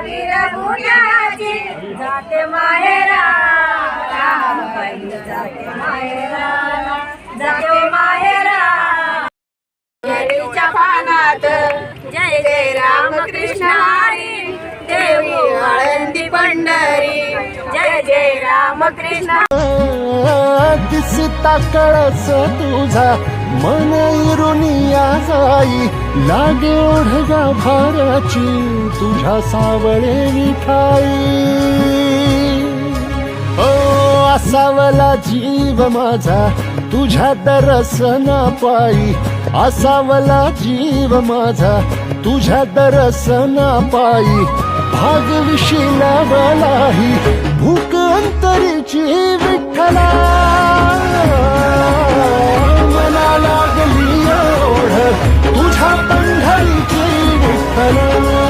वीर पुण्याची जाते माहेरा रामबाई जाते माहेरा जाते माहेरा केळीच्या पानात जय जय रामकृष्ण हरी देवी आळंदी पंढरी जय जय रामकृष्ण दिसता कळस तुझा मन इरुनिया जाई लागे ओढगा भाराची तुझ्या सावळे विठाई ओ असावला जीव माझा तुझ्या दर्शना पायी असावला जीव माझा तुझ्या दर्शना पायी भागविशीला वलाही भूक अंतरीची विठ्ठला मना लागली ओढ तुझ्या पंढरीची विठ्ठला